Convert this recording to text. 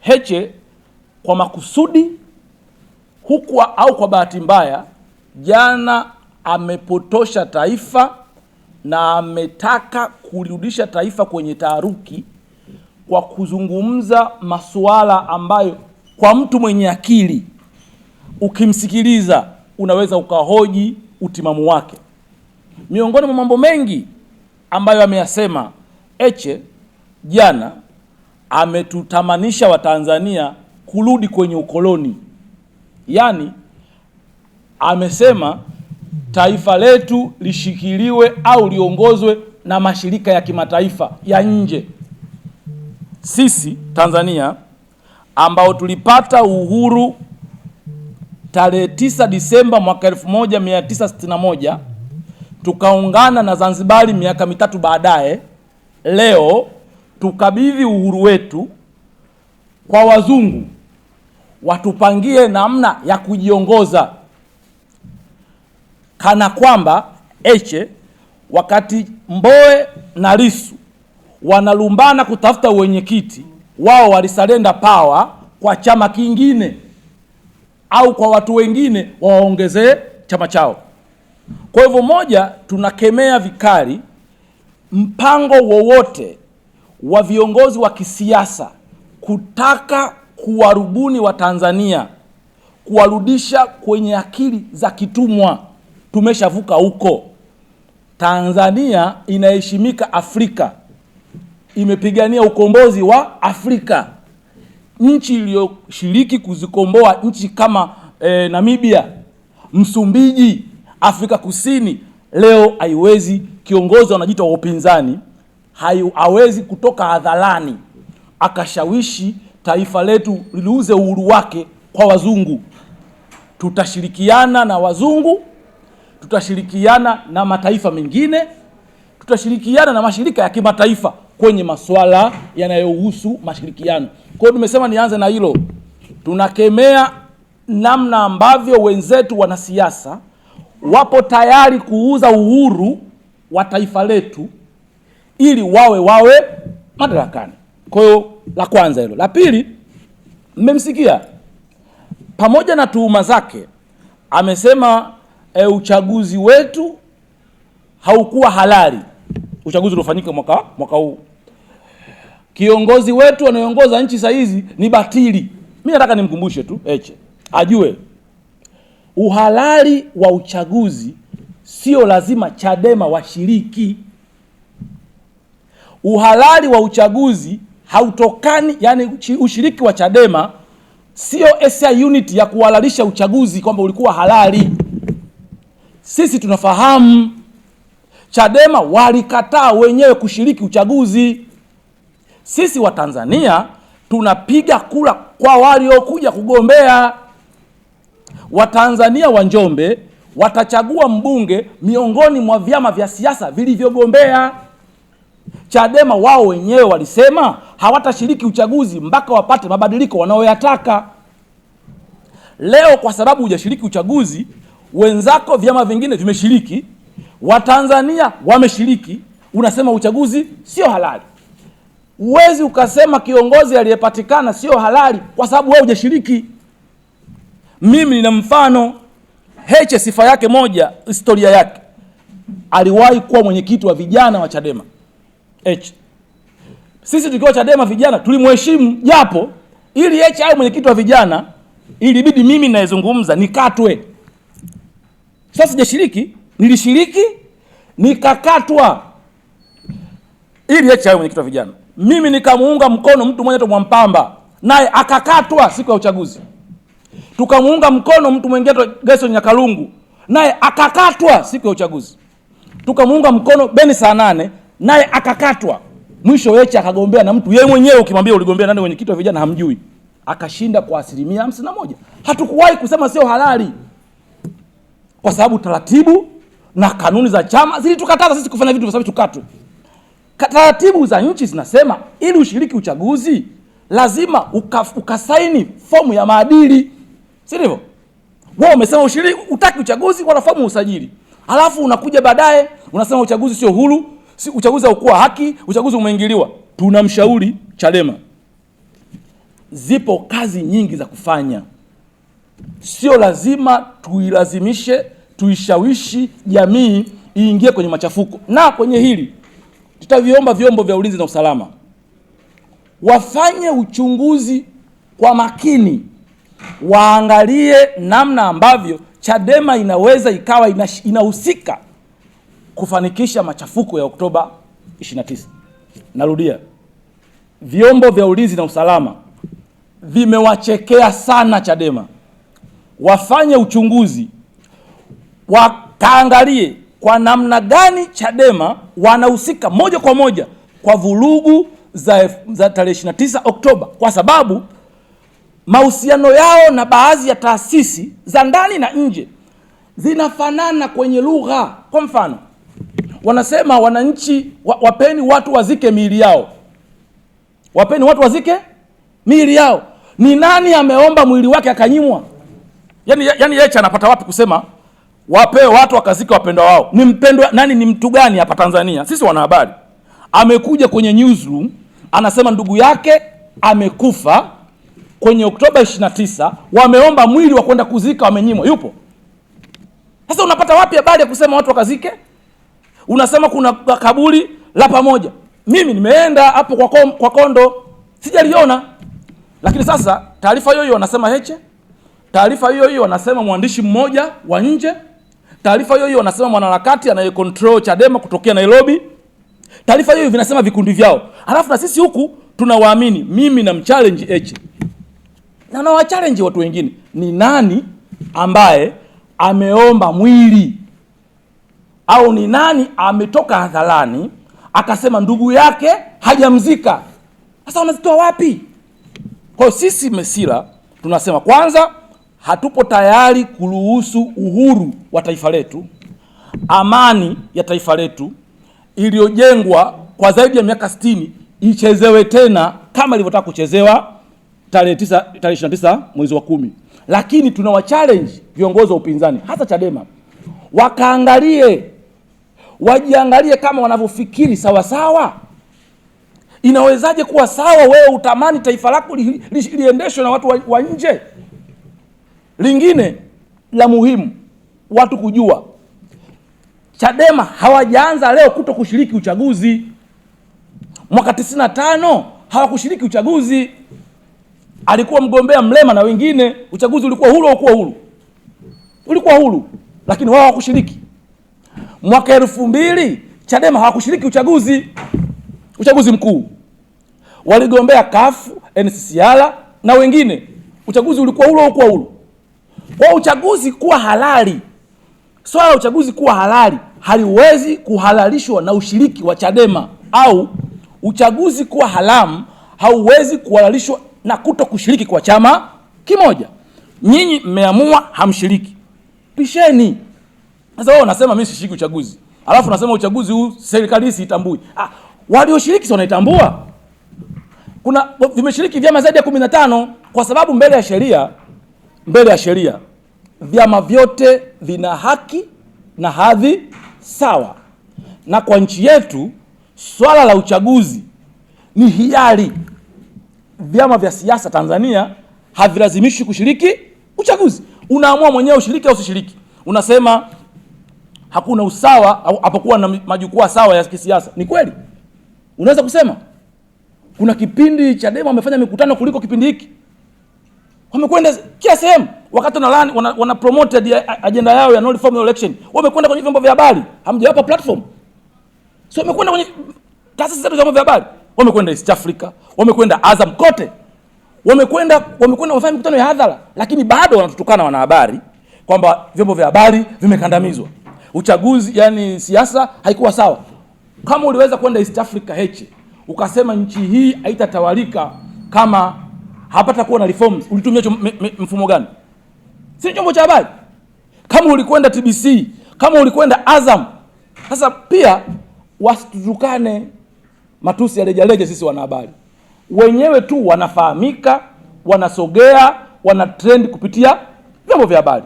Heche kwa makusudi huku au kwa bahati mbaya jana amepotosha taifa na ametaka kurudisha taifa kwenye taharuki kwa kuzungumza masuala ambayo kwa mtu mwenye akili ukimsikiliza unaweza ukahoji utimamu wake. Miongoni mwa mambo mengi ambayo ameyasema Heche jana, ametutamanisha Watanzania kurudi kwenye ukoloni. Yaani amesema taifa letu lishikiliwe au liongozwe na mashirika ya kimataifa ya nje. Sisi Tanzania ambao tulipata uhuru tarehe 9 Disemba mwaka 1961 tukaungana na Zanzibari miaka mitatu baadaye, leo tukabidhi uhuru wetu kwa wazungu watupangie namna ya kujiongoza, kana kwamba Heche wakati Mbowe na Lissu wanalumbana kutafuta uwenyekiti, wao walisalenda power kwa chama kingine au kwa watu wengine waongezee chama chao. Kwa hivyo, moja, tunakemea vikali mpango wowote wa viongozi wa kisiasa kutaka kuwarubuni wa Tanzania, kuwarudisha kwenye akili za kitumwa. Tumeshavuka huko. Tanzania inaheshimika Afrika, imepigania ukombozi wa Afrika. Nchi iliyoshiriki kuzikomboa nchi kama Namibia, Msumbiji, Afrika Kusini, leo haiwezi, kiongozi wanajiita wa upinzani hawezi kutoka hadharani akashawishi taifa letu liuze uhuru wake kwa wazungu. Tutashirikiana na wazungu, tutashirikiana na mataifa mengine, tutashirikiana na mashirika ya kimataifa kwenye masuala yanayohusu mashirikiano. Kwa hiyo tumesema nianze na hilo. Tunakemea namna ambavyo wenzetu wanasiasa wapo tayari kuuza uhuru wa taifa letu ili wawe madarakani. Kwa hiyo la kwanza hilo. La pili, mmemsikia pamoja na tuhuma zake amesema uchaguzi wetu haukuwa halali, uchaguzi uliofanyika mwaka huu. Kiongozi wetu anayeongoza nchi saa hizi ni batili. Mimi nataka nimkumbushe tu Heche ajue uhalali wa uchaguzi sio lazima Chadema washiriki. Uhalali wa uchaguzi hautokani, yani ushiriki wa Chadema sio SI unit ya kuhalalisha uchaguzi kwamba ulikuwa halali. Sisi tunafahamu Chadema walikataa wenyewe kushiriki uchaguzi. Sisi wa Tanzania tunapiga kura kwa waliokuja kugombea. Watanzania wa Njombe watachagua mbunge miongoni mwa vyama vya siasa vilivyogombea. Chadema wao wenyewe walisema hawatashiriki uchaguzi mpaka wapate mabadiliko wanaoyataka. Leo kwa sababu hujashiriki uchaguzi, wenzako vyama vingine vimeshiriki, Watanzania wameshiriki, unasema uchaguzi sio halali. Uwezi ukasema kiongozi aliyepatikana sio halali kwa sababu wewe hujashiriki. Mimi nina mfano. Heche, sifa yake moja, historia yake, aliwahi kuwa mwenyekiti wa vijana wa Chadema. Heche, sisi tukiwa Chadema vijana tulimheshimu, japo ili Heche awe mwenyekiti wa vijana ilibidi mimi naezungumza nikatwe. Sasa sijashiriki, nilishiriki nikakatwa ili Heche awe mwenyekiti wa vijana. Mimi nikamuunga mkono mtu mmoja tu Mwampamba, naye akakatwa siku ya uchaguzi. Tukamuunga mkono mtu mwingine Gerson Nyakalungu, naye akakatwa siku ya uchaguzi. Tukamuunga mkono Beni Sanane, naye akakatwa. Mwisho Heche akagombea na mtu yeye mwenyewe ukimwambia uligombea nani mwenyekiti wa vijana hamjui. Akashinda kwa 51%. Hatukuwahi kusema sio halali, kwa sababu taratibu na kanuni za chama zilitukataza sisi kufanya vitu kwa sababu tukatwe. Taratibu za nchi zinasema ili ushiriki uchaguzi lazima ukasaini fomu ya maadili. Si ndivyo? Wewe umesema ushiriki utaki uchaguzi wala fomu usajili. Alafu unakuja baadaye unasema uchaguzi sio huru, si uchaguzi haukuwa haki, uchaguzi umeingiliwa. Tunamshauri Chadema, zipo kazi nyingi za kufanya. Sio lazima tuilazimishe, tuishawishi jamii iingie kwenye machafuko. Na kwenye hili tutaviomba vyombo vya ulinzi na usalama wafanye uchunguzi kwa makini, waangalie namna ambavyo Chadema inaweza ikawa inahusika kufanikisha machafuko ya Oktoba 29. Narudia, vyombo vya ulinzi na usalama vimewachekea sana Chadema. Wafanye uchunguzi, wakaangalie kwa namna gani Chadema wanahusika moja kwa moja kwa vurugu za tarehe 29 Oktoba, kwa sababu mahusiano yao na baadhi ya taasisi za ndani na nje zinafanana kwenye lugha. Kwa mfano, wanasema wananchi wapeni watu wazike miili yao. Wapeni watu wazike miili yao. Ni nani ameomba mwili wake akanyimwa? Yaani Heche anapata wapi kusema wapewe watu wakazika wapendwa wao? Ni mpendwa nani? Ni mtu gani hapa Tanzania? Sisi wanahabari. Amekuja kwenye newsroom anasema ndugu yake amekufa kwenye Oktoba 29, wameomba mwili wa kwenda kuzika, wamenyimwa. Yupo? Sasa unapata wapi habari ya kusema watu wakazike? Unasema kuna kaburi la pamoja. Mimi nimeenda hapo kwa Kondo, sijaliona. Lakini sasa taarifa hiyo hiyo wanasema Heche, taarifa hiyo hiyo wanasema mwandishi mmoja wa nje, taarifa hiyo hiyo wanasema mwanaharakati anayecontrol Chadema kutokea Nairobi, taarifa hiyo vinasema vikundi vyao. Halafu na sisi huku tunawaamini. Mimi na mchallenge Heche na nawachallenge watu wengine, ni nani ambaye ameomba mwili? Au ni nani ametoka hadharani akasema ndugu yake hajamzika? Sasa wanazitoa wapi? Kwa sisi Mesila tunasema, kwanza, hatupo tayari kuruhusu uhuru wa taifa letu, amani ya taifa letu iliyojengwa kwa zaidi ya miaka 60 ichezewe tena kama ilivyotaka kuchezewa tarehe 29 mwezi wa 10. Lakini tunawachallenge viongozi wa upinzani, hasa Chadema, wajiangalie kama wanavyofikiri sawa sawa. Inawezaje kuwa sawa wewe utamani taifa lako liendeshwe na watu wa nje? Lingine la muhimu watu kujua, Chadema hawajaanza leo kuto kushiriki uchaguzi. Mwaka 95 hawakushiriki uchaguzi. Alikuwa mgombea Mlema na wengine, uchaguzi ulikuwa huru au kuwa huru? Ulikuwa huru, lakini wao hawakushiriki. Mwaka 2000 Chadema hawakushiriki uchaguzi mkuu. Waligombea CUF, NCCR na wengine. Uchaguzi ulikuwa huru au kuwa huru? Kwa uchaguzi kuwa halali, swala la uchaguzi kuwa halali haliwezi kuhalalishwa na ushiriki wa Chadema, au uchaguzi kuwa haramu hauwezi kuhalalishwa na kuto kushiriki kwa chama kimoja. Nyinyi mmeamua hamshiriki, pisheni. Sasa wao wanasema mimi sishiriki uchaguzi, alafu nasema uchaguzi huu serikali siitambui. Walioshiriki wanaitambua. Kuna vimeshiriki vyama zaidi ya 15, kwa sababu mbele ya sheria vyama vyote vina haki na hadhi sawa. Na kwa nchi yetu swala la uchaguzi ni hiari. Vyama vya siasa Tanzania havilazimishi kushiriki uchaguzi. Unaamua mwenyewe ushiriki au usishiriki. Unasema hakuna usawa au hapakuwa na majukwaa sawa ya kisiasa. Ni kweli? Unaweza kusema kuna kipindi Chadema wamefanya mikutano kuliko kipindi hiki? Wamekwenda kila sehemu wakati wana promote agenda yao ya no reform no election. Wamekwenda kwenye vyombo vya habari, hamjawapa platform. So wamekwenda kwenye taasisi zetu za vyombo vya habari. Wamekwenda East Africa, wamekwenda Azam kote. Wamekwenda wafanya mikutano ya hadhara, lakini bado wanatutukana wanahabari kwamba vyombo vya habari vimekandamizwa. Uchaguzi, yani siasa haikuwa sawa. Kama uliweza kwenda East Africa Heche, ukasema nchi hii haitatawalika kama hapata kuwa na reforms, ulitumia mfumo gani? Si chombo cha habari. Kama ulikwenda TBC, kama ulikwenda Azam. Sasa pia wasitukane matusi ya leja sisi wanahabari. Wenyewe tu wanafahamika, wanasogea, wana trend kupitia vyombo vya habari.